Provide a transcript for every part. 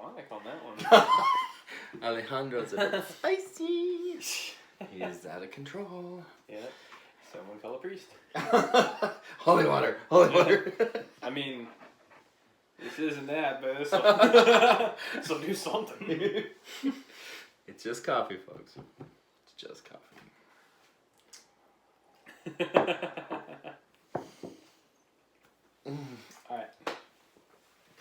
tonic on that one. Alejandro's a bit spicy. He's out of control. Yeah. Someone call a priest. Holy water. Holy water. I mean, this isn't that, but this'll do something. It's just coffee, folks. It's just coffee. Alright.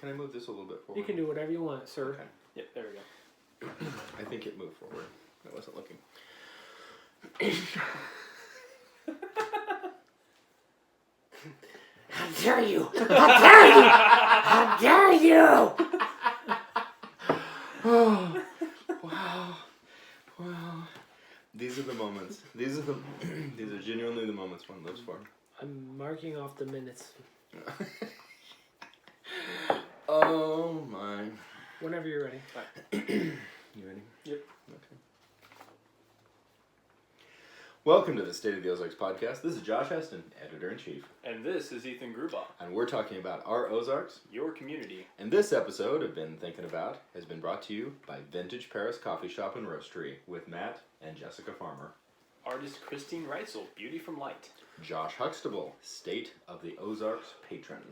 Can I move this a little bit forward? You can do whatever you want, sir. Okay. Yep, there we go. I think it moved forward. I wasn't looking. How dare you! How dare you! How dare you! Oh, wow. Wow. These are the moments. These are genuinely the moments one lives for. I'm marking off the minutes. Oh my. Whenever you're ready. You ready? Yep. Okay. Welcome to the State of the Ozarks podcast. This is Josh Heston, Editor-in-Chief. And this is Ethan Grubaugh. And we're talking about our Ozarks. Your community. And this episode of Been Thinking About has been brought to you by Vintage Paris Coffee Shop and Roastery with Matt and Jessica Farmer. Artist Christine Reitzel, Beauty from Light. Josh Huxtable, State of the Ozarks patron.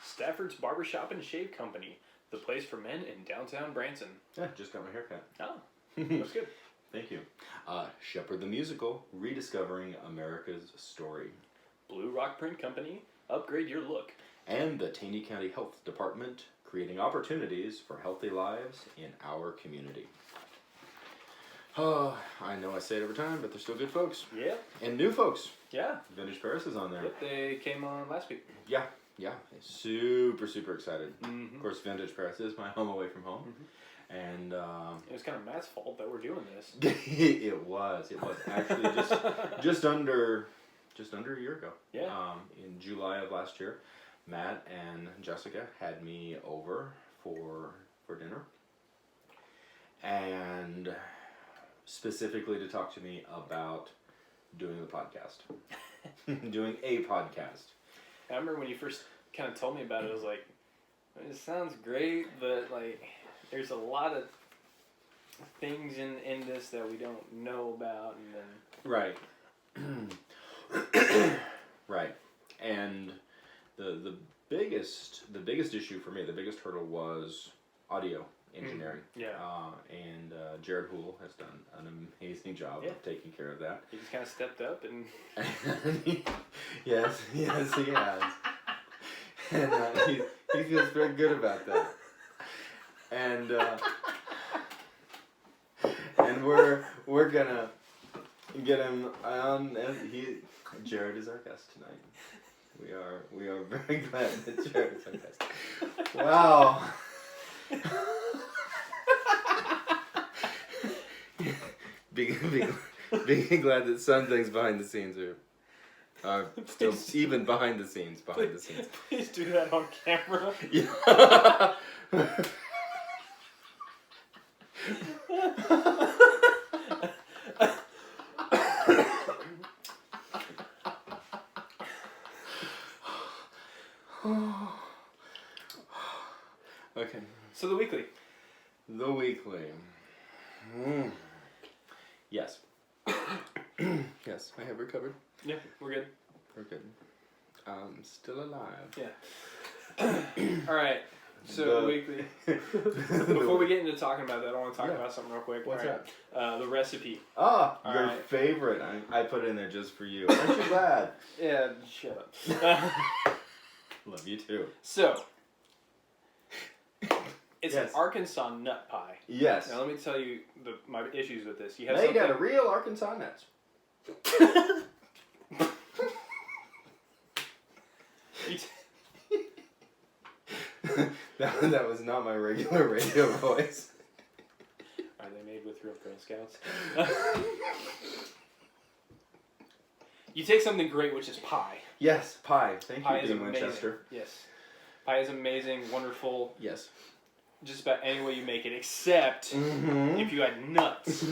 Stafford's Barbershop and Shave Company, the place for men in downtown Branson. Yeah, just got my haircut. Oh, that's good. Thank you. Shepherd the Musical, Rediscovering America's Story. Blue Rock Print Company, upgrade your look. And the Taney County Health Department, creating opportunities for healthy lives in our community. Oh, I know I say it every time, but they're still good folks. Yeah. And new folks. Yeah. Vintage Paris is on there. Yep, they came on last week. Yeah. Super, super excited. Mm-hmm. Of course, Vintage Paris is my home away from home. Mm-hmm. And it was kind of Matt's fault that we're doing this. it was actually just under a year ago. Yeah. In July of last year, Matt and Jessica had me over for dinner, and specifically to talk to me about doing the podcast, doing a podcast. I remember when you first kind of told me about it, I was like, it sounds great, but like, there's a lot of things in this that we don't know about, and then... Right. Right. And the biggest issue for me, the biggest hurdle was audio engineering. Yeah. And Jared Houle has done an amazing job of taking care of that. He just kind of stepped up and... Yes, he has. And he feels very good about that. And we're gonna get him on. Jared is our guest tonight. We are very glad that Jared is our guest. Wow. Being glad that some things behind the scenes are still even behind the scenes. Please do that on camera. Yeah. Okay. So the weekly. The weekly. Yes. Yes, I have recovered. Yeah, we're good. We're good. Still alive. Yeah. All right. So the weekly. Before we get into talking about that, I want to talk about something real quick. What's that? The recipe. Ah, All your right. favorite. I put it in there just for you. Aren't you glad? Yeah, shut up. Love you too. So, it's Yes. an Arkansas nut pie. Yes. Now let me tell you my issues with this. You have Made out something. of real Arkansas nuts. That was not my regular radio voice. Are they made with real Girl Scouts? You take something great, which is pie. Yes, pie. Thank Pie you, is Dean amazing. Winchester. Yes. Pie is amazing, wonderful. Yes. Just about any way you make it, except if you add nuts.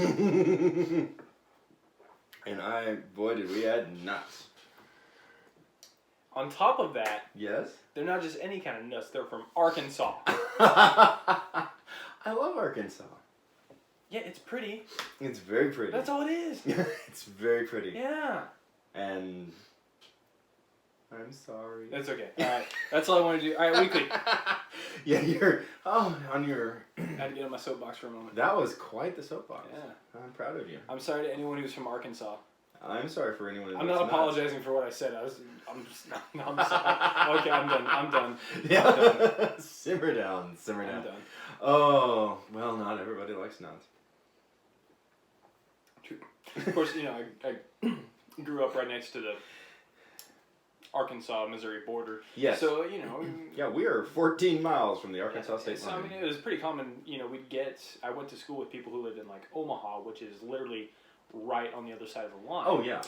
And boy, did we add nuts. On top of that, Yes? they're not just any kind of nuts, they're from Arkansas. I Arkansas. Yeah, it's pretty. It's very pretty. That's all it is. It's very pretty. Yeah. And I'm sorry. That's okay. All right. That's all I want to do. All right, weekly. Yeah, you're on your. I had to get on my soapbox for a moment. That was quite the soapbox. Yeah. I'm proud of you. I'm sorry to anyone who's from Arkansas. I'm sorry for anyone. I'm not apologizing for what I said. I'm sorry. Okay, I'm done. Yeah. I'm done. Simmer down. I'm done. Oh, well, not everybody likes nuts. True. Of course, I grew up right next to the Arkansas-Missouri border. Yes. So, Yeah, we are 14 miles from the Arkansas state so, line. it was pretty common, I went to school with people who lived in, like, Omaha, which is literally right on the other side of the line. Oh, yeah.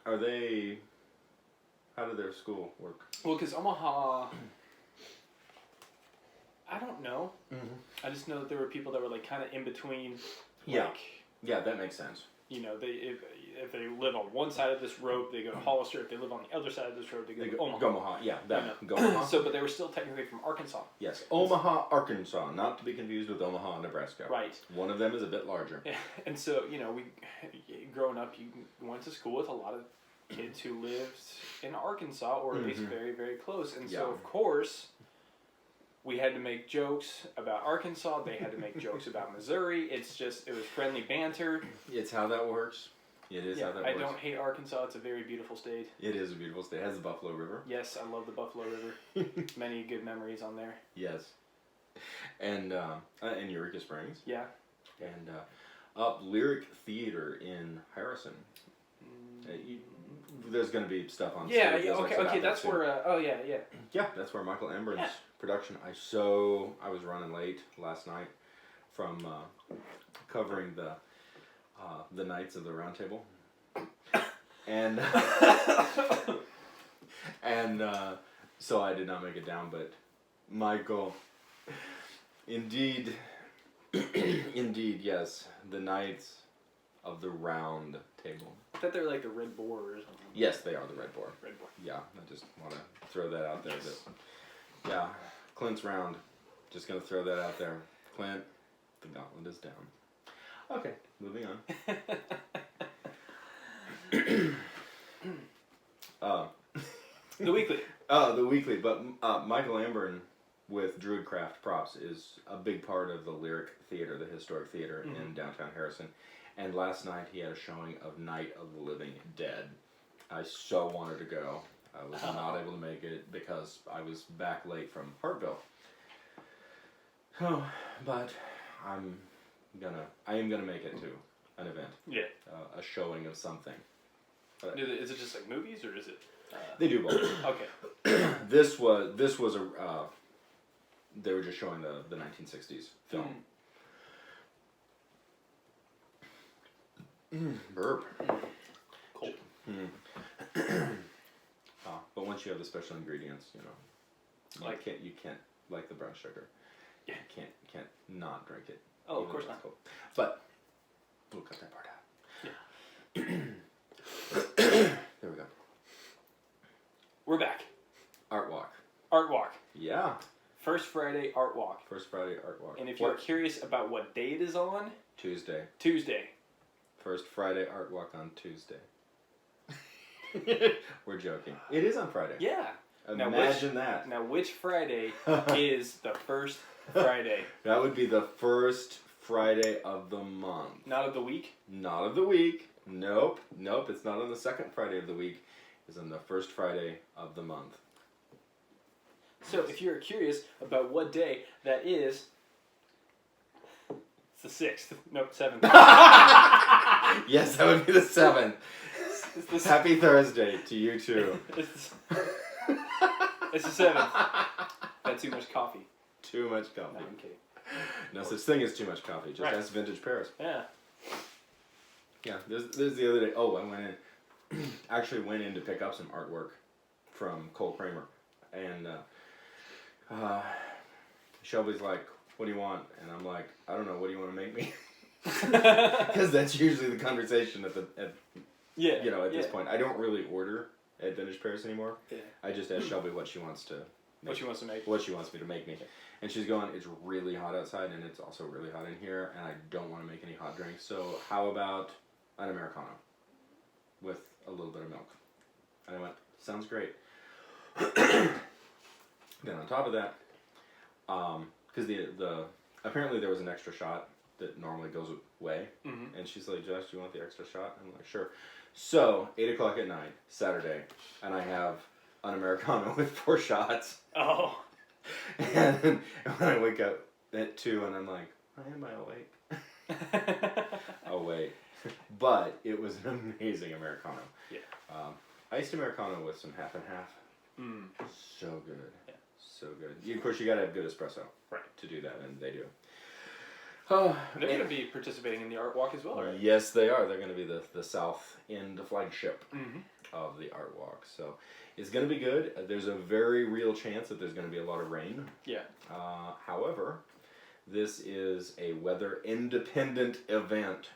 Are they... How did their school work? Well, because Omaha... I don't know. Mm-hmm. I just know that there were people that were, like, kind of in between, Yeah. like... Yeah, that makes sense. If they live on one side of this road, they go to Hollister. If they live on the other side of this road, they go to Omaha. Omaha, yeah. Omaha. So, but they were still technically from Arkansas. Yes, Omaha, Arkansas, not to be confused with Omaha, Nebraska. Right. One of them is a bit larger. And so, we growing up, you went to school with a lot of kids who lived in Arkansas, or at least very, very close. And so, of course, we had to make jokes about Arkansas. They had to make jokes about Missouri. It was friendly banter. It's how that works. It is how that works. I don't hate Arkansas. It's a very beautiful state. It is a beautiful state. It has the Buffalo River. Yes, I love the Buffalo River. Many good memories on there. Yes. And Eureka Springs. Yeah. And up Lyric Theater in Harrison. There's going to be stuff on Yeah, stage, okay, that's where, yeah. Yeah, that's where Michael Embern's production. I was running late last night from covering the Knights of the Round Table. And so I did not make it down, but Michael, indeed, yes, the Knights of the Round Table. I thought they were like the Red Boar or something. Yes, they are the Red Boar. Red Boar. Yeah, I just want to throw that out there. Yes. Yeah, Clint's round. Just going to throw that out there. Clint, the gauntlet is down. Okay, moving on. The weekly. The weekly. But Michael Ambern with Druidcraft Props is a big part of the Lyric Theater, the historic theater in downtown Harrison. And last night he had a showing of Night of the Living Dead. I so wanted to go. I was not able to make it because I was back late from Hartville. Oh, but I am gonna make it to an event. Yeah. A showing of something. Is it just like movies or is it? They do both. Okay. This was a. They were just showing the 1960s film. Burp. Cold. But once you have the special ingredients, you can't like the brown sugar. Yeah. You can't not drink it. Oh, of course not. Cold. But we'll cut that part out. Yeah. There we go. We're back. Art walk. Art walk. Yeah. First Friday art walk. First Friday art walk. And if you're curious about what day it is on, Tuesday. First Friday art walk on Tuesday. We're joking. It is on Friday. Yeah. Imagine that. Now, which Friday is the first Friday? That would be the first Friday of the month. Not of the week? Not of the week. Nope. It's not on the second Friday of the week. It's on the first Friday of the month. So, if you're curious about what day that is, it's the 6th. Nope, 7th. Yes, that would be the 7th. It's Happy Thursday to you too. It's the 7th. Had too much coffee. Too much coffee. No, I'm kidding. No such thing as too much coffee. Just that's vintage Paris. Yeah. Yeah. There's the other day. Oh, I went in to pick up some artwork from Cole Kramer, and Shelby's like, "What do you want?" And I'm like, "I don't know. What do you want to make me?" Because that's usually the conversation at this point. I don't really order at Vintage Paris anymore. Yeah. I just ask Shelby what she wants to make. What she wants to make. What she wants me to make me. And she's going, it's really hot outside, and it's also really hot in here, and I don't want to make any hot drinks, so how about an Americano with a little bit of milk? And I went, sounds great. Then on top of that, because the apparently there was an extra shot that normally goes away, and she's like, Josh, do you want the extra shot? I'm like, sure. So 8 o'clock at night, Saturday, and I have an Americano with 4 shots. Oh. And when I wake up at 2, and I'm like, why am I awake? Oh wait, but it was an amazing Americano. Yeah. Iced Americano with some half and half. So good. Yeah. So good. Of course, you gotta have good espresso. Right. To do that, and they do. They're going to be participating in the art walk as well, right? Yes, they are. They're going to be the south end flagship of the art walk. So it's going to be good. There's a very real chance that there's going to be a lot of rain. Yeah. However, this is a weather independent event.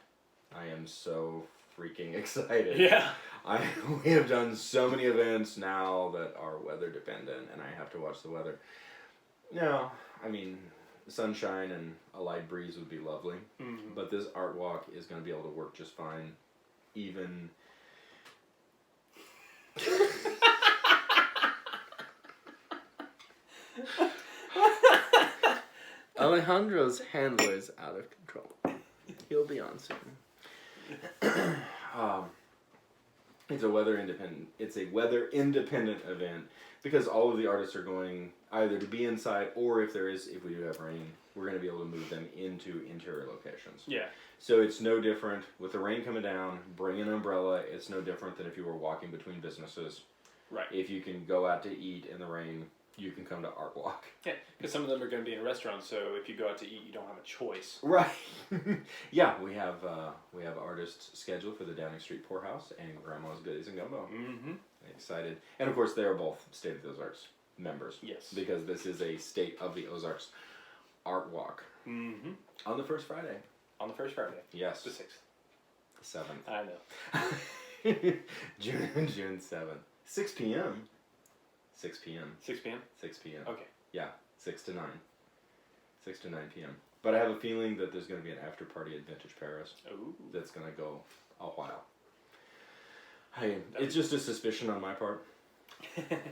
I am so freaking excited. Yeah. We have done so many events now that are weather dependent, and I have to watch the weather. No, I mean, sunshine and a light breeze would be lovely, but this art walk is going to be able to work just fine, even. Alejandro's handler's out of control. He'll be on soon. It's a weather independent event because all of the artists are going either to be inside, or if we do have rain, we're going to be able to move them into interior locations. Yeah. So it's no different with the rain coming down. Bring an umbrella. It's no different than if you were walking between businesses. Right. If you can go out to eat in the rain, you can come to Art Walk. Yeah, because some of them are going to be in restaurants, so if you go out to eat, you don't have a choice. Right. Yeah, we have artists scheduled for the Downing Street Poorhouse and Grandma's Goodies and Gumbo. Excited. And of course, they are both State of the Ozarks members. Yes. Because this is a State of the Ozarks Art Walk. On the first Friday. On the first Friday. Yes. The 6th. The 7th. I know. June 7th. 6 p.m. 6 p.m. 6 p.m.? 6 p.m. Okay. Yeah, 6 to 9. 6 to 9 p.m. But I have a feeling that there's going to be an after party at Vintage Paris. Ooh. That's going to go a while. Hey, it's just a suspicion on my part.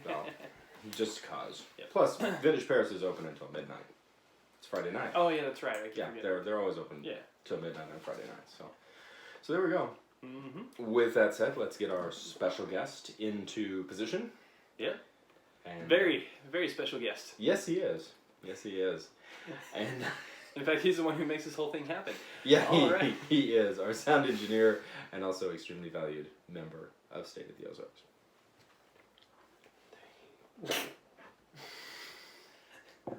Well, just cause. Yep. Plus, Vintage Paris is open until midnight. It's Friday night. Oh yeah, that's right. They're always open. Till midnight on Friday night. So there we go. With that said, let's get our special guest into position. Yeah. And very, very special guest. Yes, he is. And in fact, he's the one who makes this whole thing happen. Yeah, he is our sound engineer and also extremely valued member of State of the Ozarks.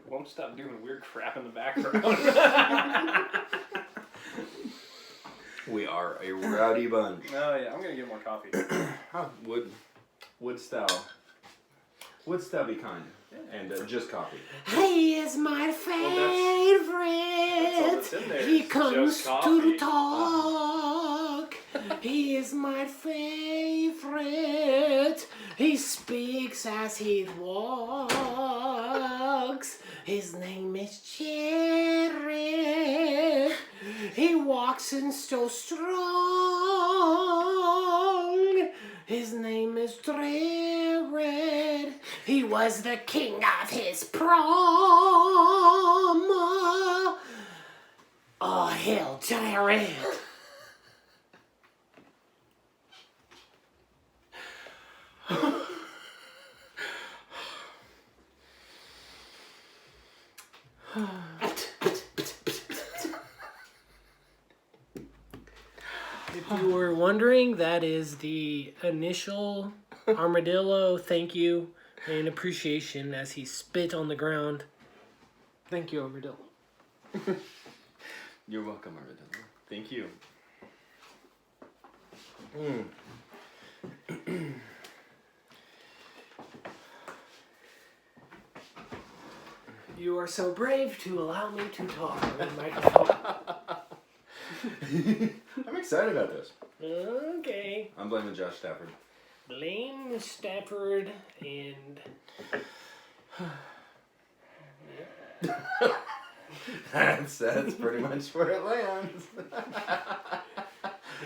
Won't stop doing weird crap in the background. We are a rowdy bunch. Oh yeah, I'm gonna get more coffee. Would style be kind and just coffee. He is my favorite. That's in there. He comes to talk. He is my favorite. He speaks as he walks. His name is Jared. He walks in so strong. His name is Jared. He was the king of his prom. Oh, hell, Jared. If you were wondering, that is the initial armadillo thank you and appreciation as he spit on the ground. Thank you, armadillo. You're welcome, armadillo. Thank you. You are so brave to allow me to talk on the microphone. I'm excited about this. Okay. I'm blaming Josh Stafford. Blame Stafford and... That's pretty much where it lands.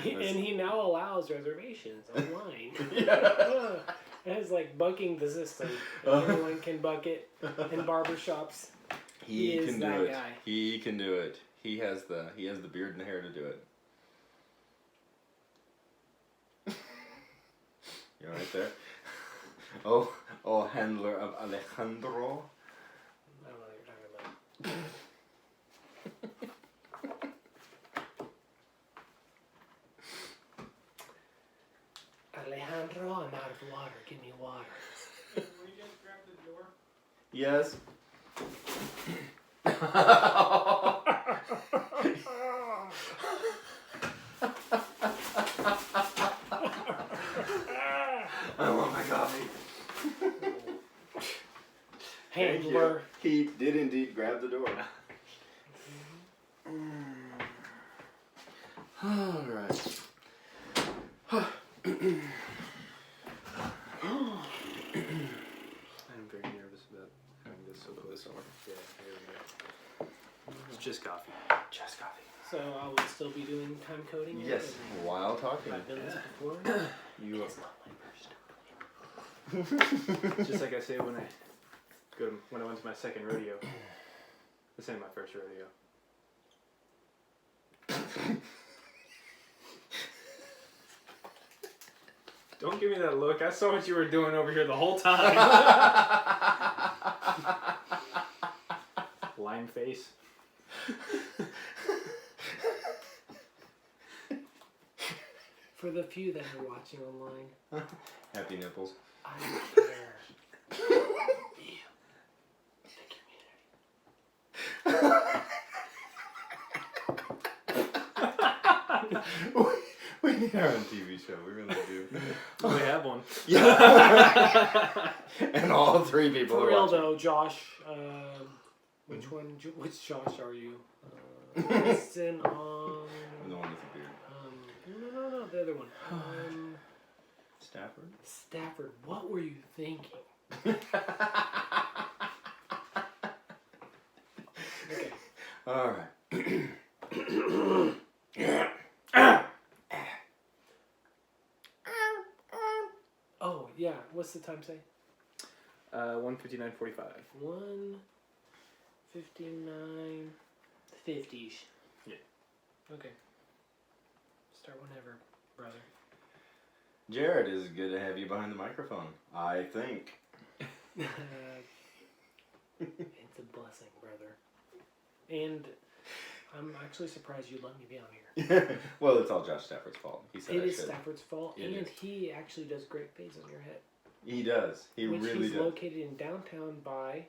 And he now allows reservations online. Yeah. It has like bucking the system. Everyone can buck it in barbershops. He is can do that it. guy. He can do it. He has the beard and the hair to do it. You're right there. Oh, handler of Alejandro. I don't know what you're talking about. Alejandro, I'm out of water. Give me water. Will you guys grab the door? Yes. I want my coffee. Handler. He did indeed grab the door. All right. I'm very nervous about having this so close on. Yeah, here we go. It's just coffee. Just coffee. So I will still be doing time coding? Yes, while talking. I've done this before. You It's not my first time. Just like I say when I went to my second rodeo. This ain't my first rodeo. Don't give me that look. I saw what you were doing over here the whole time. Lime face. For the few that are watching online, Happy nipples. I don't care. You, the community. We need our own TV show. We really do. We have one. Yeah. And all three people For are real watching. though, Josh, which one? Which Josh are you? Listen on. The one with the beard. No, the other one. Stafford? Stafford, what were you thinking? Okay. All right. Oh yeah, what's the time say? 1:59:45. 1:59, 50s. Yeah. Okay. Start whenever, brother. Jared, is good to have you behind the microphone. I think. It's a blessing, brother. And I'm actually surprised you let me be on here. Well, it's all Josh Stafford's fault. He said It I is should. Stafford's fault, It and is. he actually does great fades on your head. He does. He Which really he's does. located in downtown by...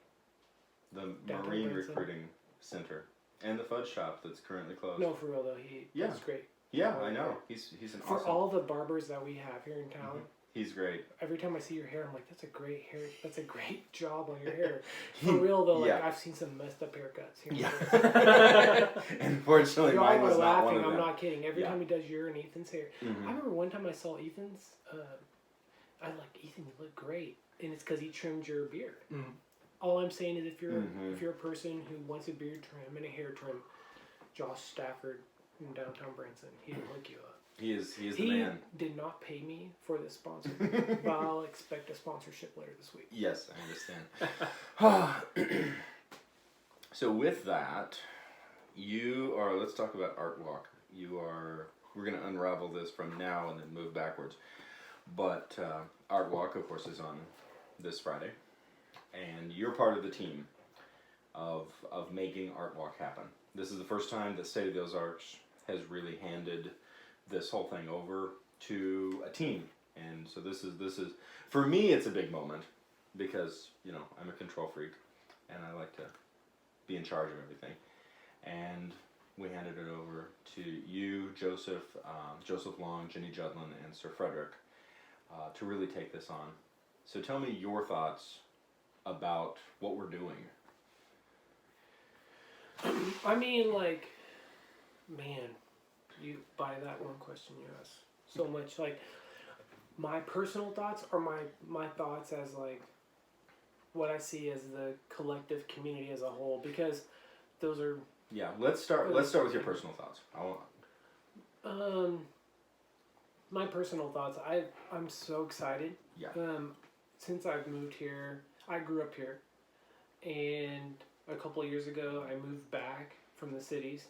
The Downtown Marine Branson. Recruiting Center. And the fudge shop that's currently closed. No, for real though, that's great. Yeah, I know. He's an For awesome... all the barbers that we have here in town, He's great. every time I see your hair, I'm like, that's a great hair. That's a great job on your hair. For real though, like Yeah. I've seen some messed up haircuts here. Yeah. Unfortunately, Y'all mine are was not one laughing. of them. I'm not kidding. Every Yeah. time he does your and Ethan's hair, Mhm. I remember one time I saw Ethan's. I like Ethan. You look great, and it's because he trimmed your beard. Mm. All I'm saying is, if you're Mhm. if you're a person who wants a beard trim and a hair trim, Josh Stafford in downtown Branson, he'll hook you up. He is the He man. did not pay me for this sponsor, but I'll expect a sponsorship later this week. Yes, I understand. So with that, you are, let's talk about Art Walk. We're going to unravel this from now and then move backwards. But Art Walk, of course, is on this Friday. And you're part of the team of making Art Walk happen. This is the first time that State of the Ozarks has really handed this whole thing over to a team. And so this is for me, it's a big moment because, I'm a control freak and I like to be in charge of everything. And we handed it over to you, Joseph Long, Jenny Judlin, and Sir Frederick to really take this on. So tell me your thoughts about what we're doing. I mean, like, man, you by that one question you asked so much. Like, my personal thoughts are my thoughts as like what I see as the collective community as a whole, because those are. Yeah, let's start with your personal thoughts. My personal thoughts. I'm so excited. Yeah. Since I've moved here, I grew up here, and a couple of years ago I moved back from the cities.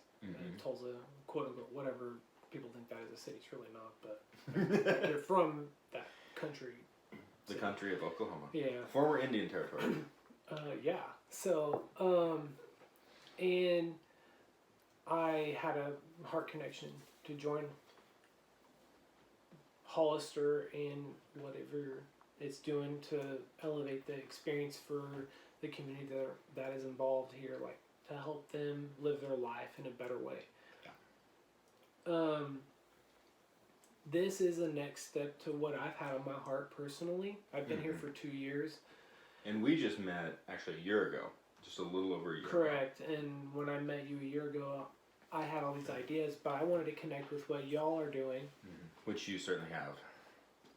Tulsa, quote unquote, whatever people think that is a city. It's really not, but you're from that country. The country of Oklahoma. Yeah. Former Indian Territory. Yeah. So, and I had a heart connection to join Hollister and whatever it's doing to elevate the experience for the community that is involved here, like to help them live their life in a better way. Yeah. This is the next step to what I've had on my heart personally. I've been here for 2 years. And we just met actually a year ago, just a little over a year Correct. Ago. And when I met you a year ago, I had all these ideas, but I wanted to connect with what y'all are doing. Which you certainly have.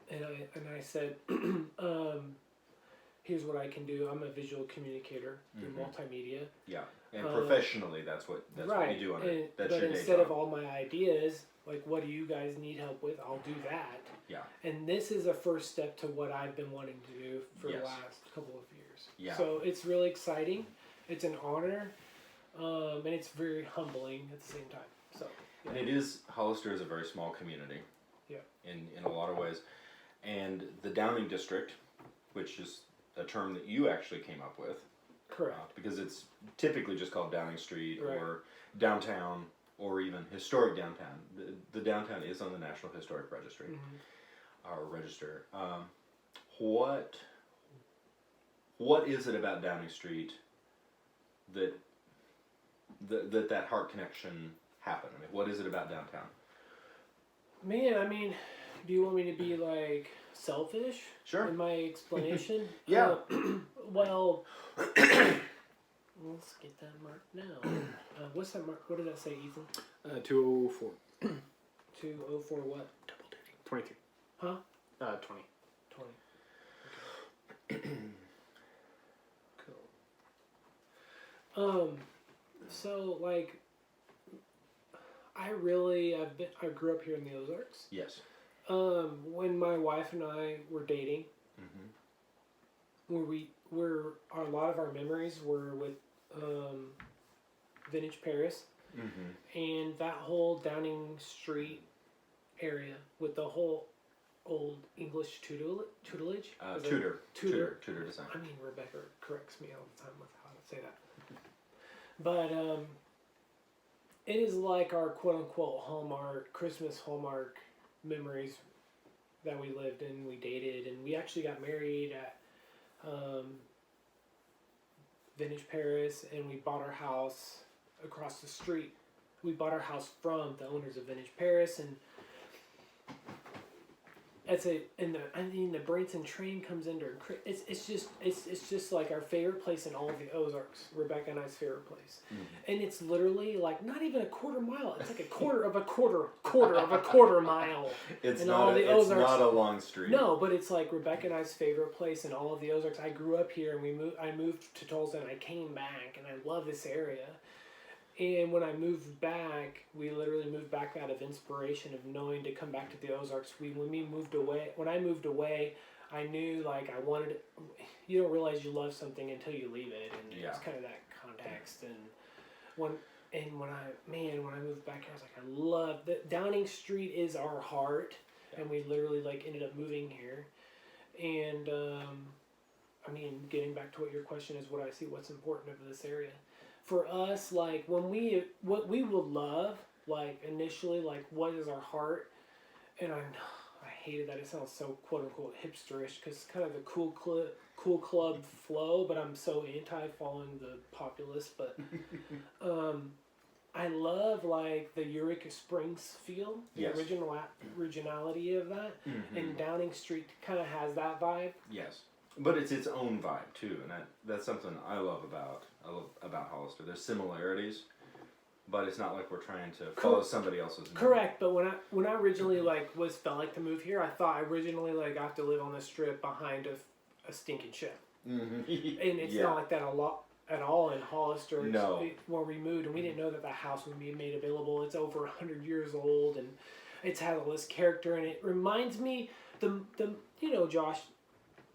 And I said, here's what I can do. I'm a visual communicator through multimedia. Yeah. And professionally, that's what you do on it. That's your day instead job. of all my ideas, like, what do you guys need help with? I'll do that. Yeah. And this is a first step to what I've been wanting to do for the last couple of years. Yeah. So it's really exciting. It's an honor. And it's very humbling at the same time. So. Yeah. And it is, Hollister is a very small community. Yeah. In a lot of ways. And the Downing District, which is a term that you actually came up with. Correct. Because it's typically just called Downing Street or downtown or even historic downtown. The downtown is on the National Historic Registry, or register. What is it about Downing Street that heart connection happened? I mean, what is it about downtown? Man, I mean, do you want me to be like selfish? Sure. In my explanation? Yeah. Well, let's get that mark now. What's that mark? What did that say, Ethan? 204. 204 what? Double duty. 23. Huh? 20. 20. Okay. Cool. So like, I grew up here in the Ozarks. Yes. When my wife and I were dating, a lot of our memories were with Vintage Paris, and that whole Downing Street area with the whole old English tutelage. Tudor design. I mean, Rebecca corrects me all the time with how to say that. But it is like our quote-unquote Christmas Hallmark memories that we lived in. We dated, and we actually got married at Vintage Paris, and we bought our house across the street. We bought our house from the owners of Vintage Paris, and the Branson train comes in during. It's just like our favorite place in all of the Ozarks. Rebecca and I's favorite place, and it's literally like not even a quarter mile. It's like a quarter of a quarter mile. It's in not. All the It's Ozarks. not a long street. No, but it's like Rebecca and I's favorite place in all of the Ozarks. I grew up here, and I moved to Tulsa, and I came back, and I love this area. And when I moved back, we literally moved back out of inspiration of knowing to come back to the Ozarks. When I moved away, I knew like I wanted. You don't realize you love something until you leave it, and it's kind of that context. And when I moved back here, I was like, I love that Downing Street is our heart, and we literally like ended up moving here. And I mean, getting back to what your question is, what I see, what's important of this area. For us, like what we would love, like initially, like what is our heart, and I hated that it sounds so quote unquote hipsterish because it's kind of the cool club flow, but I'm so anti following the populace. But I love like the Eureka Springs feel, the originality of that, and Downing Street kind of has that vibe. Yes. But it's its own vibe too, and that's something I love about Hollister. There's similarities, but it's not like we're trying to follow somebody else's. Correct, but when I originally felt like to move here, I thought I originally like I have to live on the strip behind a stinking ship. And it's not like that a lot at all in Hollister. No. Where we moved, and we didn't know that the house would be made available. It's over 100 years old, and it's had all this character, and it reminds me Josh,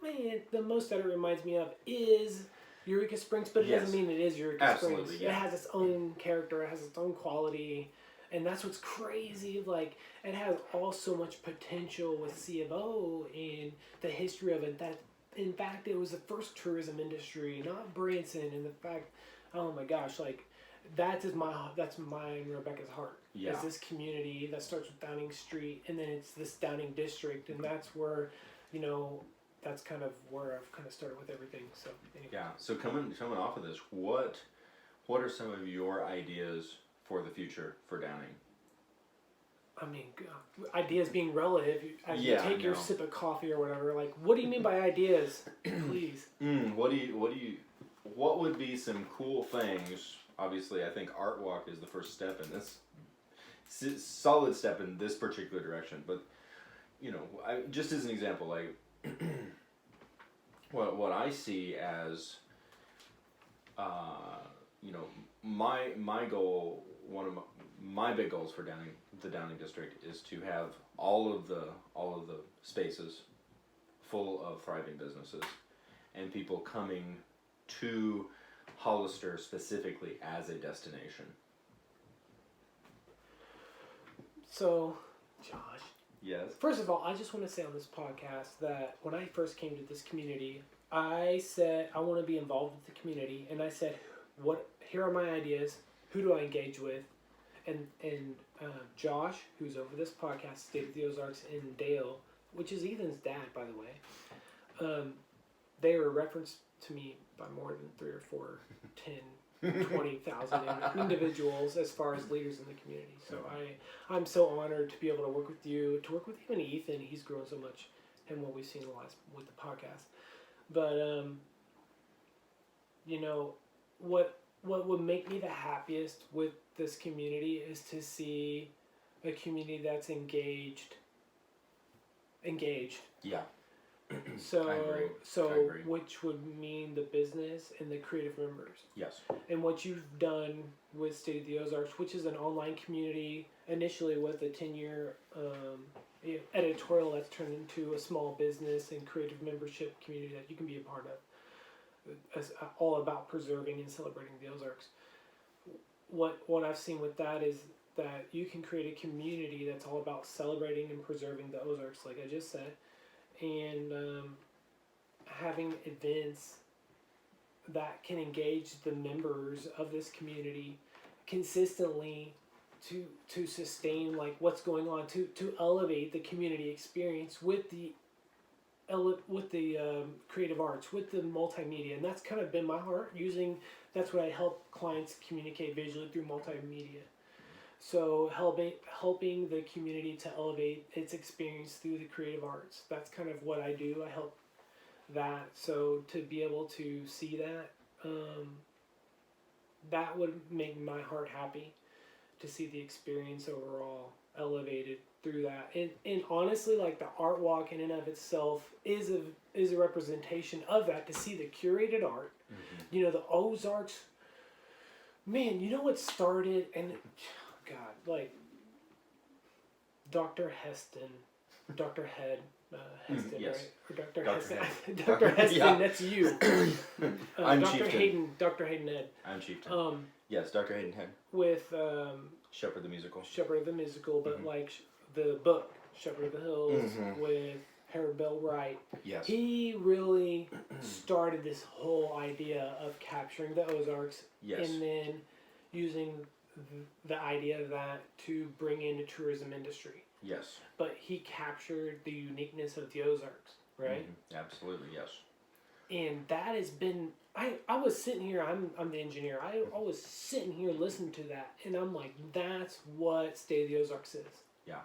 man, the most that it reminds me of is Eureka Springs, but it doesn't mean it is Eureka Springs. Yeah. It has its own character, it has its own quality, and that's what's crazy. Like, it has all so much potential with C of O and the history of it. That, in fact, it was the first tourism industry, not Branson, and the fact, oh my gosh, like, that's mine and Rebecca's heart. Yeah. Is this community that starts with Downing Street, and then it's this Downing District, and that's where, that's kind of where I've kind of started with everything. So anyway. Yeah. So coming off of this, what are some of your ideas for the future for Downing? I mean, ideas being relative. As you take your sip of coffee or whatever, like, what do you mean by ideas? Please. What would be some cool things? Obviously, I think Art Walk is the first step in this. Solid step in this particular direction, but just as an example, like what I see as my goal, one of my big goals for the Downing district is to have all of the spaces full of thriving businesses and people coming to Hollister specifically as a destination. So, Josh. Yes. First of all, I just want to say on this podcast that when I first came to this community, I said I want to be involved with the community, and I said, here are my ideas. Who do I engage with? And Josh, who's over this podcast, State of the Ozarks, and Dale, which is Ethan's dad, by the way, they were referenced to me by more than 3 or 4, 10, 20,000 individuals as far as leaders in the community. So I'm so honored to be able to work with you, to work with even Ethan. He's grown so much in what we've seen with the podcast. But what would make me the happiest with this community is to see a community that's engaged. Yeah. So, I agree. Which would mean the business and the creative members. Yes. And what you've done with State of the Ozarks, which is an online community, initially with a 10-year editorial that's turned into a small business and creative membership community that you can be a part of. It's all about preserving and celebrating the Ozarks. What I've seen with that is that you can create a community that's all about celebrating and preserving the Ozarks, like I just said, and having events that can engage the members of this community consistently to sustain like what's going on, to elevate the community experience with the creative arts, with the multimedia. And that's kind of been my heart, that's what I help clients communicate visually through multimedia. So helping the community to elevate its experience through the creative arts. That's kind of what I do. I help that. So to be able to see that, that would make my heart happy, to see the experience overall elevated through that. And honestly, like the art walk in and of itself is a representation of that, to see the curated art. Mm-hmm. The Ozarks, man, what started, and God, like Dr. Heston, Dr. Heston, yes. Right? Or Dr. Heston. Dr. Heston, yeah. That's you. I'm Dr. Chieftain. Dr. Hayden Ed. I'm Chieftain. Yes, Dr. Hayden Head. With Shepherd the Musical. Shepherd the Musical, but mm-hmm. like the book, Shepherd of the Hills, mm-hmm. with Harold Bell Wright. Yes. He really started this whole idea of capturing the Ozarks, yes. and then using the idea of that to bring in the tourism industry. Yes. But he captured the uniqueness of the Ozarks, right? Mm-hmm. Absolutely, yes. And that has been, I was sitting here, I'm the engineer, I was sitting here listening to that, and I'm like, that's what State of the Ozarks is. Yeah.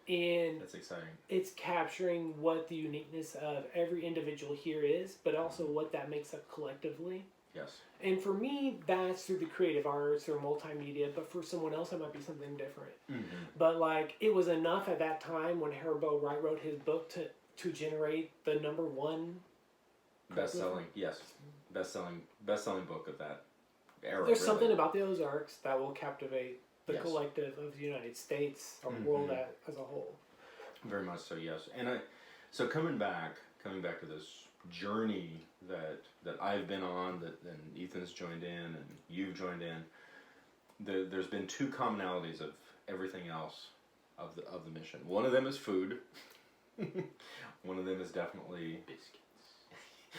And that's exciting. It's capturing what the uniqueness of every individual here is, but also what that makes up collectively. Yes. And for me, that's through the creative arts or multimedia, but for someone else, it might be something different. Mm-hmm. But like, it was enough at that time when Harold Bell Wright wrote his book to generate the #1 Best-selling, yes. Best-selling book of that era. There's really. something about the Ozarks that will captivate the Yes. collective of the United States or world as a whole. Very much so, yes. And so coming back to this journey that I've been on, that then Ethan's joined in and you've joined in. There's been two commonalities of everything else of the mission. One of them is food. One of them is definitely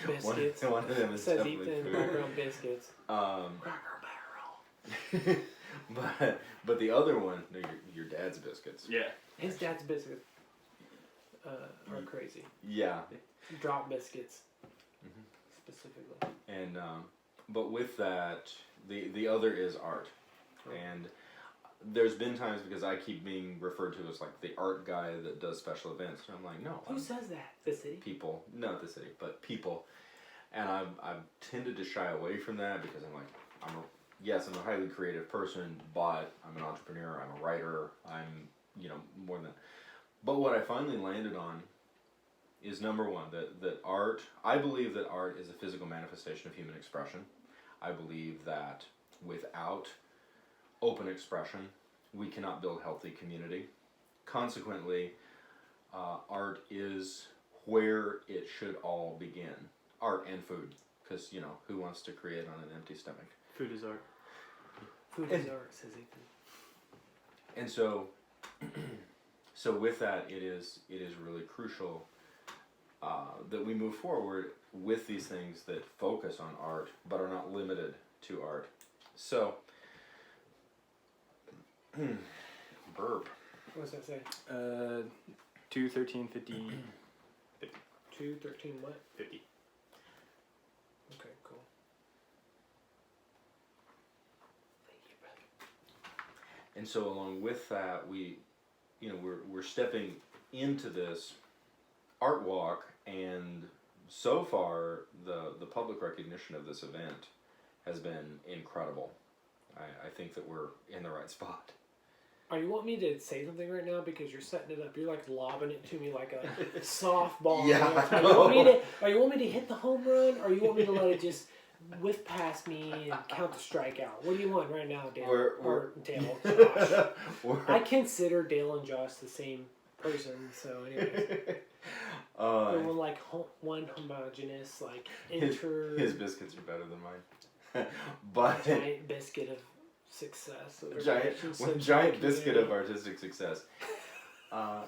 Biscuits. One of them is Says definitely Ethan, food. background biscuits. Cracker Barrel. but the other one, no, your dad's biscuits. Yeah. His dad's biscuits are crazy. Yeah. Drop biscuits, specifically. And but with that, the other is art, and there's been times because I keep being referred to as like the art guy that does special events, and I'm like, no. Who says that? The city? People, not the city, but people, and I've tended to shy away from that because I'm like, I'm a highly creative person, but I'm an entrepreneur, I'm a writer, I'm more than that. But what I finally landed on is number one, that art, I believe that art is a physical manifestation of human expression. I believe that without open expression, we cannot build healthy community. Consequently, art is where it should all begin. Art and food, because, who wants to create on an empty stomach? Food is art. Food is art, says Ethan. And so, with that, it is really crucial that we move forward with these things that focus on art, but are not limited to art. So, burp. What's that say? 2/13/50. 2:13 what? 50. Okay, cool. Thank you, brother. And so, along with that, we're stepping into this art walk, and so far the public recognition of this event has been incredible. I think that we're in the right spot. Are you want me to say something right now because you're setting it up? You're like lobbing it to me like a softball. Yeah, Are you want me to hit the home run, or you want me to let it just whiff past me and count the strikeout? What do you want right now, Dale? Dale, Josh. I consider Dale and Josh the same person. So, anyways, they're like one homogenous, like his biscuits are better than mine. But giant biscuit of success. giant biscuit of artistic success. Don't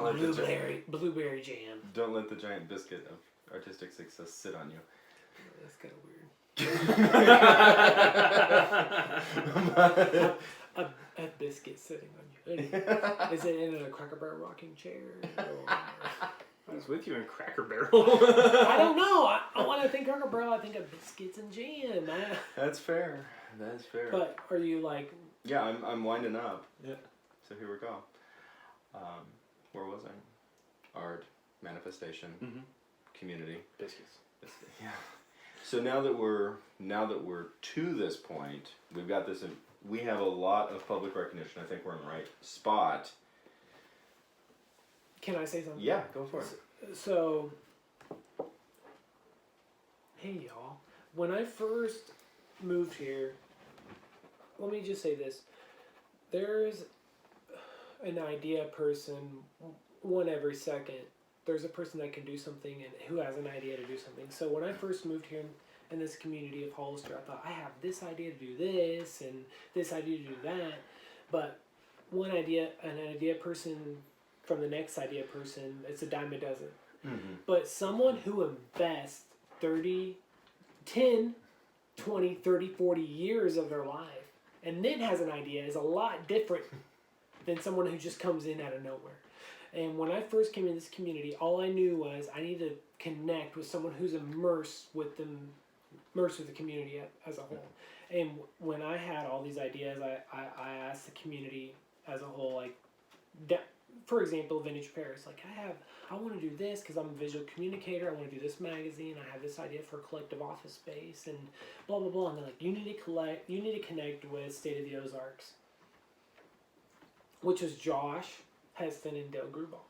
let blueberry jam. Don't let the giant biscuit of artistic success sit on you. That's kind of weird. A biscuit sitting on you. Is it in a Cracker Barrel rocking chair? Who's with you in Cracker Barrel? I don't know. When I think Cracker Barrel, I think of biscuits and jam. That's fair. That's fair. But are you like? Yeah, I'm winding up. Yeah. So here we go. Where was I? Art, manifestation, community, Biscuits. Yeah. So now that we're to this point, we've got this. We have a lot of public recognition. I think we're in the right spot. Can I say something? Yeah, go for it. So, hey y'all. When I first moved here, let me just say this. There's an idea person, one every second. There's a person that can do something and who has an idea to do something. So when I first moved here in this community of Hollister, I thought, I have this idea to do this and this idea to do that. But an idea person from the next idea person, it's a dime a dozen. Mm-hmm. But someone who invests 10, 20, 30, 40 years of their life and then has an idea is a lot different than someone who just comes in out of nowhere. And when I first came in this community, all I knew was I need to connect with someone who's immersed with the community as a whole. And when I had all these ideas, I asked the community as a whole, like, for example, Vintage Paris. Like, I want to do this because I'm a visual communicator. I want to do this magazine. I have this idea for a collective office space and blah blah blah. And they're like, you need to connect with State of the Ozarks, which was Josh Heston and Dale Grubal.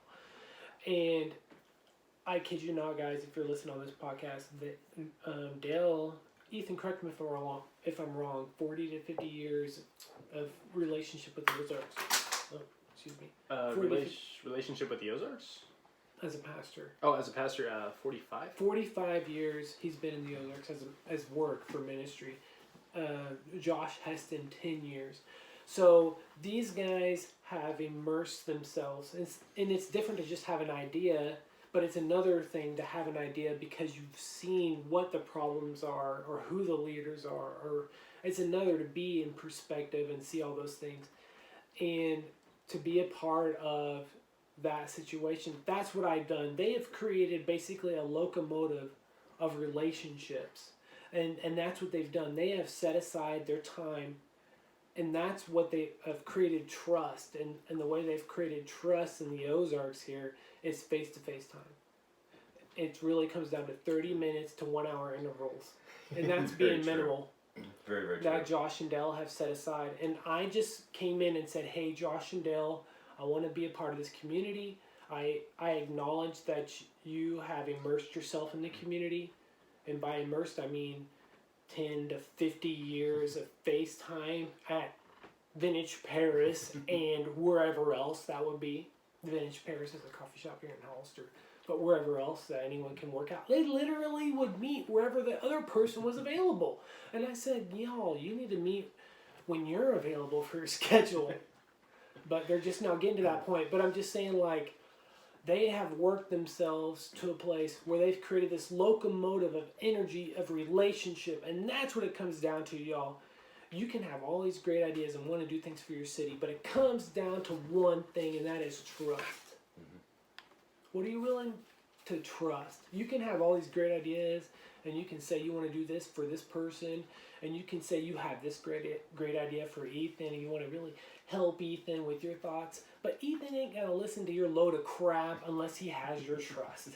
And I kid you not, guys, if you're listening on this podcast, that Dale, Ethan, correct me if I'm wrong, 40 to 50 years of relationship with the Ozarks. Oh, excuse me. Relationship with the Ozarks? As a pastor. Oh, as a pastor, 45? 45 years he's been in the Ozarks as work for ministry. Josh Heston, 10 years. So these guys have immersed themselves. And it's different to just have an idea, but it's another thing to have an idea because you've seen what the problems are or who the leaders are. Or it's another to be in perspective and see all those things. And to be a part of that situation, that's what I've done. They have created basically a locomotive of relationships. And that's what they've done. They have set aside their time. And that's what they have created trust. And the way they've created trust in the Ozarks here is face-to-face time. It really comes down to 30 minutes to 1 hour intervals. And that's being minimal. Very, very that true. Josh and Dale have set aside. And I just came in and said, hey, Josh and Dale, I want to be a part of this community. I acknowledge that you have immersed yourself in the community. And by immersed, I mean 10 to 50 years of FaceTime at Vintage Paris and wherever else that would be. Vintage Paris is a coffee shop here in Hollister. But wherever else that anyone can work out. They literally would meet wherever the other person was available. And I said, y'all, you need to meet when you're available for your schedule. But they're just now getting to that point. But I'm just saying, like, they have worked themselves to a place where they've created this locomotive of energy, of relationship. And that's what it comes down to, y'all. You can have all these great ideas and want to do things for your city, but it comes down to one thing, and that is trust. Mm-hmm. What are you willing to trust? You can have all these great ideas, and you can say you want to do this for this person, and you can say you have this great idea for Ethan, and you want to really help Ethan with your thoughts, but Ethan ain't going to listen to your load of crap unless he has your trust.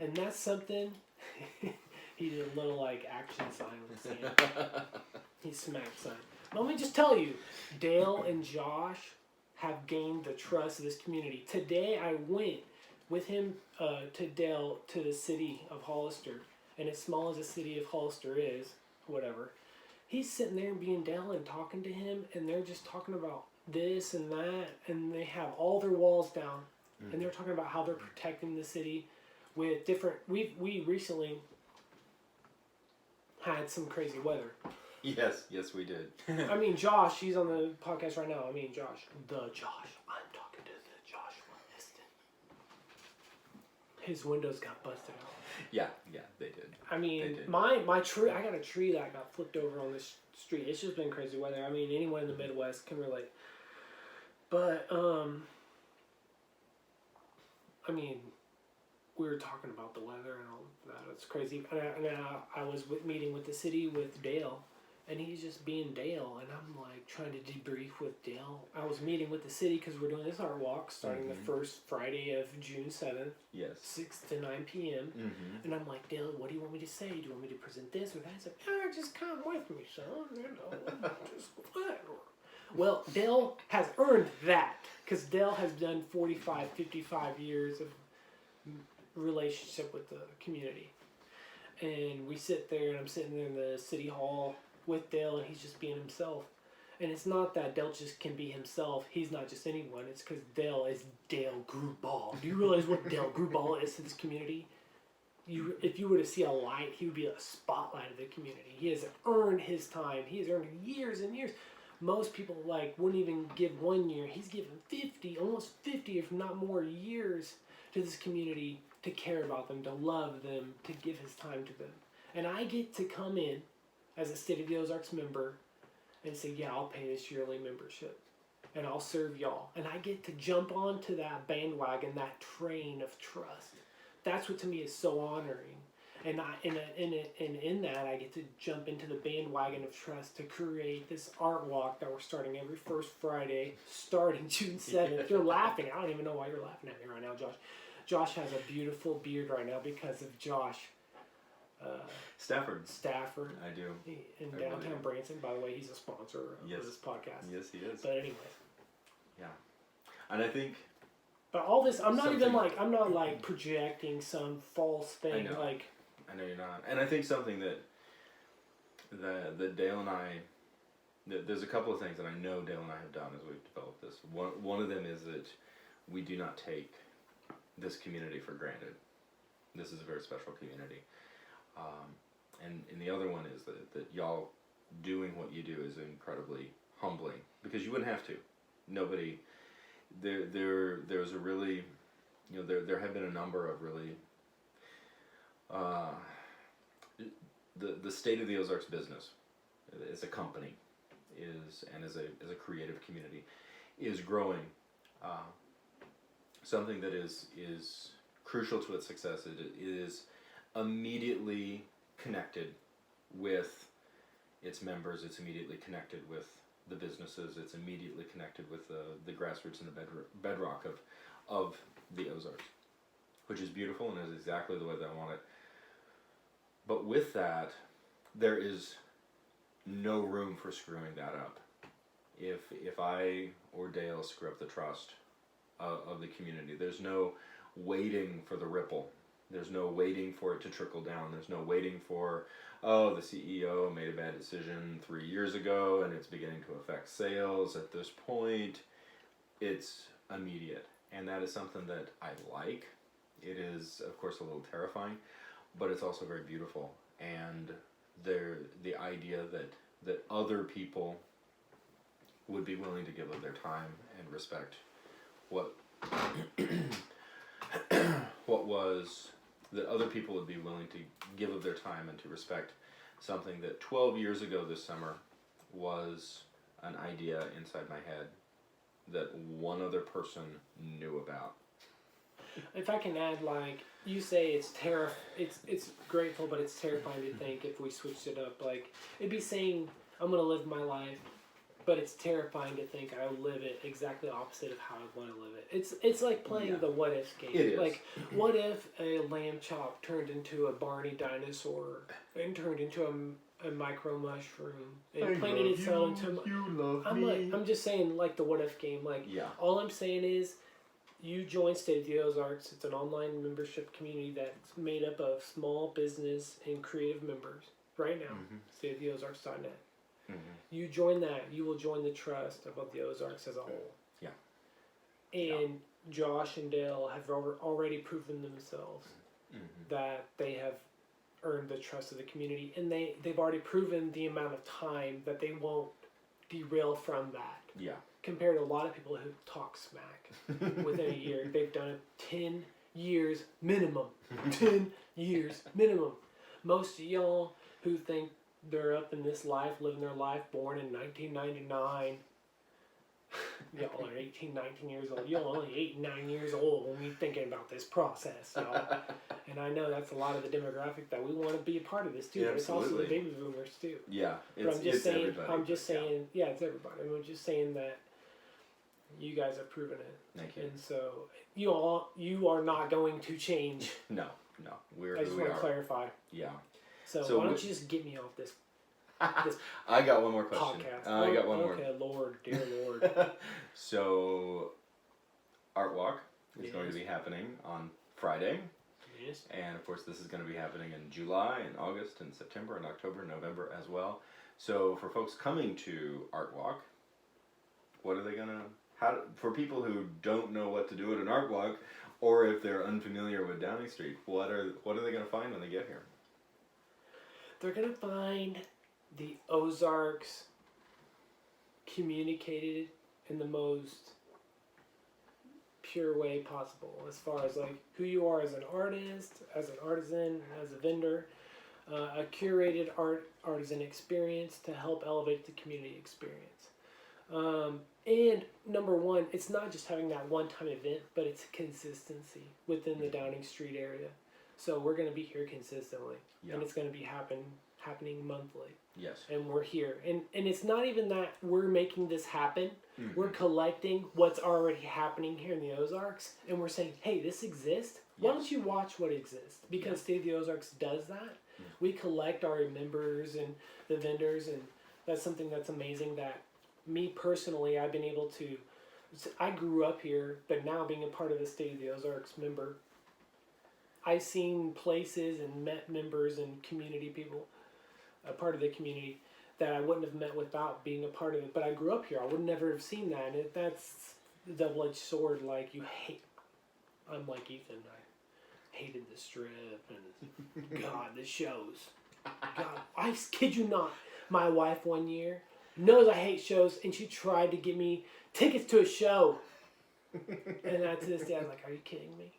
And that's something, he did a little like action sign with his hand. He smacked sign. Let me just tell you, Dale and Josh have gained the trust of this community. Today I went with him to Dale to the city of Hollister, and as small as the city of Hollister is, whatever, he's sitting there being Dale and talking to him, and they're just talking about this and that, and they have all their walls down, and they're talking about how they're protecting the city with different. We recently had some crazy weather. Yes, we did. I mean, Josh, he's on the podcast right now. I mean, Josh. I'm talking to the Joshua Heston. His windows got busted out. Yeah, they did. I mean, my tree, I got a tree that got flipped over on this street. It's just been crazy weather. I mean, anyone in the Midwest can relate. But, I mean, we were talking about the weather and all that. It's crazy. And I was meeting with the city with Dale. And he's just being Dale, and I'm like trying to debrief with Dale. I was meeting with the city because we're doing this art walk starting the first Friday of June 7th. Yes. 6 to 9 p.m. Mm-hmm. And I'm like, Dale, what do you want me to say? Do you want me to present this or that? He's like, just come with me, son. You know, just whatever. Well, Dale has earned that because Dale has done 45, 55 years of relationship with the community. And we sit there, and I'm sitting there in the city hall with Dale, and he's just being himself. And it's not that Dale just can be himself. He's not just anyone. It's because Dale is Dale Grubal. Do you realize what Dale Grubal is to this community? If you were to see a light, he would be a spotlight of the community. He has earned his time. He has earned years and years. Most people wouldn't even give 1 year. He's given 50, almost 50, if not more, years to this community to care about them, to love them, to give his time to them. And I get to come in as a State of the Ozarks member and say, yeah, I'll pay this yearly membership and I'll serve y'all. And I get to jump onto that bandwagon, that train of trust. That's what to me is so honoring. And in that, I get to jump into the bandwagon of trust to create this art walk that we're starting every first Friday, starting June 7th. You're laughing. I don't even know why you're laughing at me right now, Josh. Josh has a beautiful beard right now because of Josh. Stafford. I do. In downtown Branson. By the way, he's a sponsor of this podcast. Yes, he is. But anyway. Yeah. And I think But all this, I'm not even Something- I'm not like projecting some false thing. know. Like, I know you're not. And I think something that Dale and I, there's a couple of things that I know Dale and I have done as we've developed this. One of them is that we do not take this community for granted. This is a very special community. And the other one is that y'all doing what you do is incredibly humbling, because you wouldn't have to. Nobody, there's a really, there have been a number of really, the State of the Ozarks business as a company and as a creative community is growing. Something that is crucial to its success. It is immediately connected with its members. It's immediately connected with the businesses. It's immediately connected with the grassroots and the bedrock of the Ozarks, which is beautiful and is exactly the way that I want it. But with that, there is no room for screwing that up. If I or Dale screw up the trust of the community, there's no waiting for the ripple. There's no waiting for it to trickle down. There's no waiting for, the CEO made a bad decision 3 years ago and it's beginning to affect sales. At this point, it's immediate. And that is something that I like. It is, of course, a little terrifying, but it's also very beautiful. And the idea that other people would be willing to give of their time and respect that other people would be willing to give of their time and to respect something that 12 years ago this summer was an idea inside my head that one other person knew about. if I can add, like you say, it's grateful, but it's terrifying to think if we switched it up. Like, it'd be saying I'm gonna live my life, but it's terrifying to think I'll live it exactly opposite of how I want to live it. It's like playing the what if game. It is. Like, what if a lamb chop turned into a Barney dinosaur and turned into a micro mushroom and planted itself into you love me. I'm just saying, like, the what if game. Like, Yeah. all I'm saying is you join State of the Ozarks. It's an online membership community that's made up of small business and creative members right now. StateoftheOzarks.net. Mm-hmm. You join that, you will join the trust of the Ozarks as a whole. Yeah. And Josh and Dale have already proven themselves that they have earned the trust of the community, and they've already proven the amount of time that they won't derail from that. Yeah. Compared to a lot of people who talk smack within a year. They've done it 10 years minimum. 10 years minimum. Most of y'all who think they're up in this life, living their life, born in 1999. Y'all are 18, 19 years old. Y'all only 8, 9 years old when we're thinking about this process, y'all. And I know that's a lot of the demographic that we want to be a part of this too. Yeah, but it's also the absolutely. baby boomers too. Yeah. But I'm just saying. everybody. I'm just saying. Yeah, it's everybody. I'm just saying that you guys have proven it. Thank you. And so you are not going to change. No. We're I just who we want to are. clarify. Yeah. So why don't you just get me off this I got one more question. podcast? I got one more. Okay, Lord, dear Lord. So, Art Walk is going to Yes. be happening on Friday. Yes. And of course, this is going to be happening in July and August and September and October and November as well. So, for folks coming to Art Walk, what are they going to... For people who don't know what to do at an Art Walk, or if they're unfamiliar with Downing Street, what are they going to find when they get here? They're going to find the Ozarks communicated in the most pure way possible, as far as like who you are as an artist, as an artisan, as a vendor, a curated artisan experience to help elevate the community experience. And number one, it's not just having that one-time event, but it's consistency within the Downing Street area. So we're going to be here consistently, and it's going to be happening monthly. Yes. And we're here, and it's not even that we're making this happen. We're collecting what's already happening here in the Ozarks, and we're saying, hey, this exists. Why don't you watch what exists? Because State of the Ozarks does that. We collect our members and the vendors, and that's something that's amazing that me personally, I've been able to I grew up here, but now being a part of the State of the Ozarks member, I've seen places and met members and community people, a part of the community, that I wouldn't have met without being a part of it. But I grew up here. I would never have seen that. And that's the double-edged sword. Like, you hate... I'm like Ethan. I hated the strip and, God, the shows. God, I kid you not. My wife one year knows I hate shows, and she tried to get me tickets to a show. And to this day, I was like, "Are you kidding me?"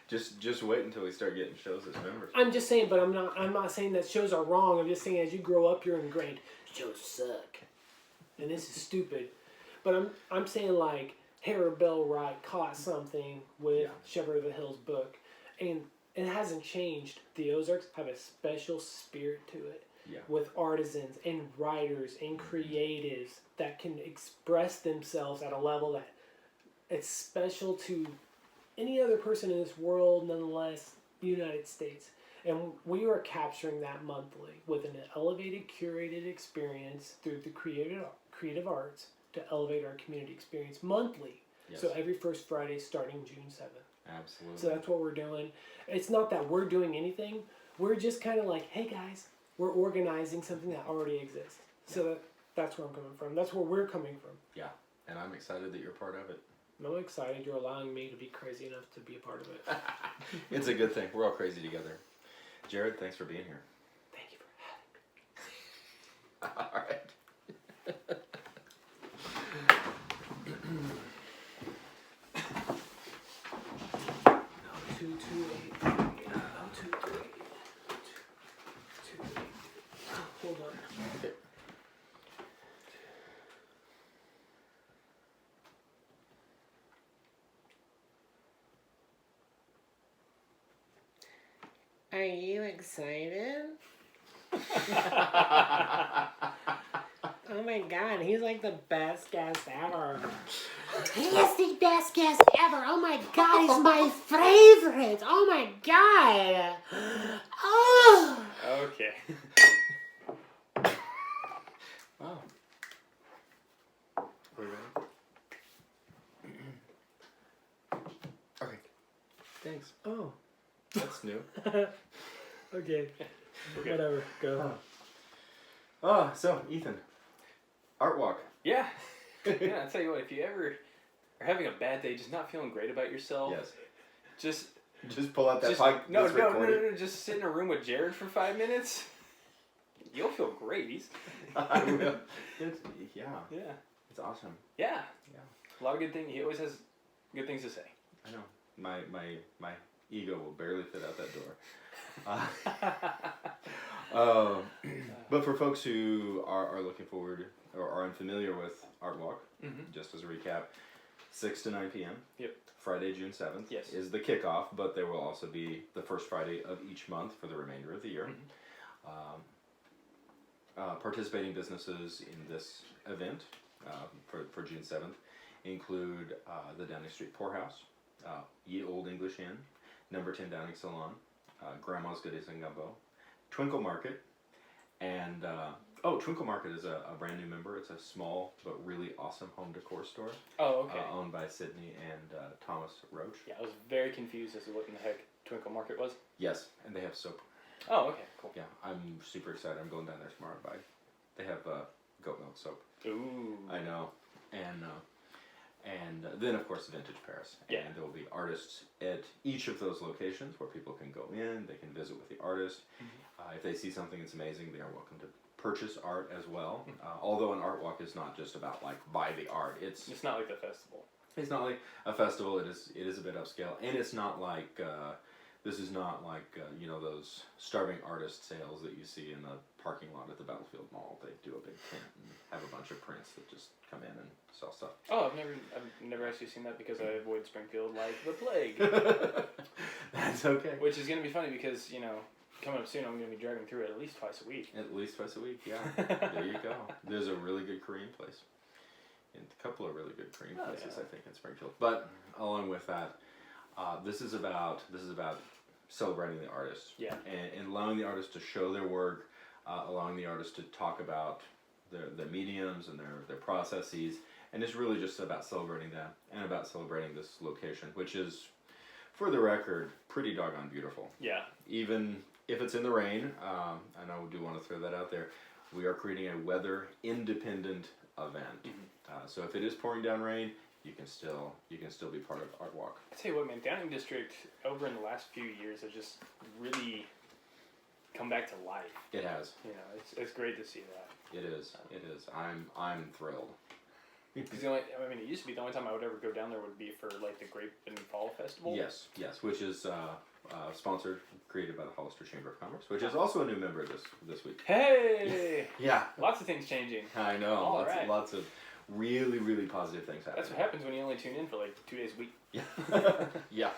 Just wait until we start getting shows as members. I'm just saying, but I'm not saying that shows are wrong. I'm just saying, as you grow up, you're ingrained. Shows suck, and this is stupid. But I'm saying, like, Harold Bell Wright caught something with Shepherd of the Hills book, and it hasn't changed. The Ozarks have a special spirit to it. Yeah. With artisans and writers and creatives that can express themselves at a level that it's special to any other person in this world, nonetheless, the United States. And we are capturing that monthly with an elevated, curated experience through the creative arts to elevate our community experience monthly. Yes. So every first Friday starting June 7th. Absolutely. So that's what we're doing. It's not that we're doing anything. We're just kind of like, hey guys, we're organizing something that already exists. So that's where I'm coming from. That's where we're coming from. Yeah, and I'm excited that you're part of it. I'm excited you're allowing me to be crazy enough to be a part of it. It's a good thing. We're all crazy together. Jared, thanks for being here. Thank you for having me. All right. 228. 228. Hold on. Okay. Are you excited? Oh my god, he's like the best guest ever. He is the best guest ever. Oh my god, he's my favorite. Oh my god. Oh. Okay. Wow. Are we ready? Okay. Thanks. Oh. That's new. Okay. Whatever. Go. Oh, so Ethan, art walk. Yeah. Yeah, I tell you what, if you ever are having a bad day, just not feeling great about yourself, Yes. just pull out that just pipe. no, that's no, no, recorded. no, no, just sit in a room with Jared for 5 minutes. You'll feel great. He's I will. Yeah. yeah, It's awesome. yeah, Yeah. A lot of good things. He always has good things to say. I know. My ego will barely fit out that door. But for folks who are looking forward or are unfamiliar with Art Walk, just as a recap, 6 to 9 p.m. Yep. Friday, June 7th Yes. is the kickoff, but there will also be the first Friday of each month for the remainder of the year. Participating businesses in this event for June 7th include the Downing Street Poorhouse, Ye Old English Inn, Number 10 Downing Salon, Grandma's Goodies and Gumbo, Twinkle Market, and Twinkle Market is a brand new member. It's a small but really awesome home decor store. Oh, okay. Owned by Sydney and Thomas Roach. Yeah, I was very confused as to what in the heck Twinkle Market was. Yes, and they have soap. Oh, okay, cool. Yeah, I'm super excited. I'm going down there tomorrow to buy. They have goat milk soap. Ooh. I know, and then of course Vintage Paris. Yeah. And there will be artists at each of those locations where people can go in. They can visit with the artist. If they see something that's amazing, they are welcome to purchase art as well. Although an art walk is not just about like buy the art. It's It's not like the festival. It's not like a festival. It is a bit upscale, and it's not like this is not like those starving artist sales that you see in the parking lot at the Battlefield Mall. They do a big tent and have a bunch of prints that just come in and sell stuff. Oh, I've never actually seen that because I avoid Springfield like the plague. That's okay. Which is gonna be funny because coming up soon I'm gonna be driving through it at least twice a week. At least twice a week, yeah. There you go. There's a really good Korean place. And a couple of really good Korean places, yeah. I think, in Springfield. But along with that, this is about celebrating the artists. Yeah. And allowing the artists to show their work, allowing the artists to talk about their mediums and their processes, And it's really just about celebrating that and about celebrating this location, which is, for the record, pretty doggone beautiful. Yeah. Even if it's in the rain, and I do want to throw that out there, we are creating a weather-independent event. So if it is pouring down rain, you can still be part of Art Walk. I tell you what, man, Downing District over in the last few years has just really come back to life. It has. You know, it's great to see that. It is. It is. I'm thrilled. Because it used to be the only time I would ever go down there would be for like the Grape and Fall Festival. Yes, which is sponsored, created by the Hollister Chamber of Commerce, which is also a new member this week. Hey! Yeah. Lots of things changing. I know. All right. Lots of really, really positive things happening. That's what happens when you only tune in for like 2 days a week. Yeah. Yeah.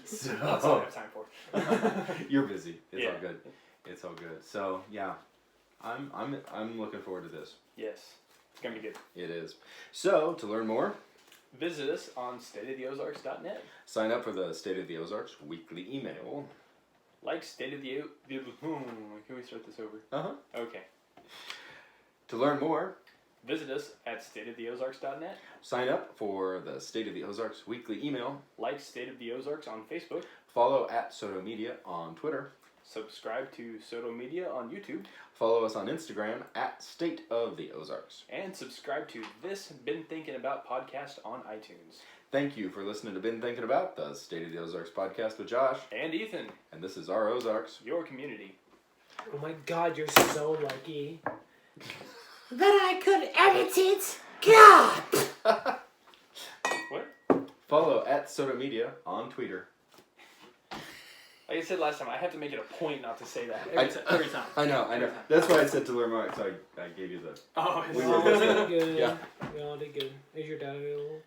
So That's all I have time for. you're busy. It's Yeah. all good. It's all good. So yeah, I'm looking forward to this. Yes. It's going to be good. It is. So to learn more, Visit us on StateoftheOzarks.net. sign up for the State of the Ozarks weekly email. Like State of the can we start this over? Uh-huh. Okay. To learn more, Visit us at StateoftheOzarks.net. sign up for the State of the Ozarks weekly email. Like State of the Ozarks on Facebook. Follow at Soto Media on Twitter. Subscribe to Soto Media on YouTube. Follow us on Instagram at State of the Ozarks. And subscribe to this Been Thinking About podcast on iTunes. Thank you for listening to Been Thinking About, the State of the Ozarks podcast with Josh. And Ethan, And this is our Ozarks. your community. Oh my God, you're so lucky. That I could edit it. God. What? Follow at Soto Media on Twitter. Like I said last time, I have to make it a point not to say that. Every time. I know. That's why I said to learn more, so I gave you the... Oh, We We were all did listening. good. Yeah. We all did good. Is your dad available?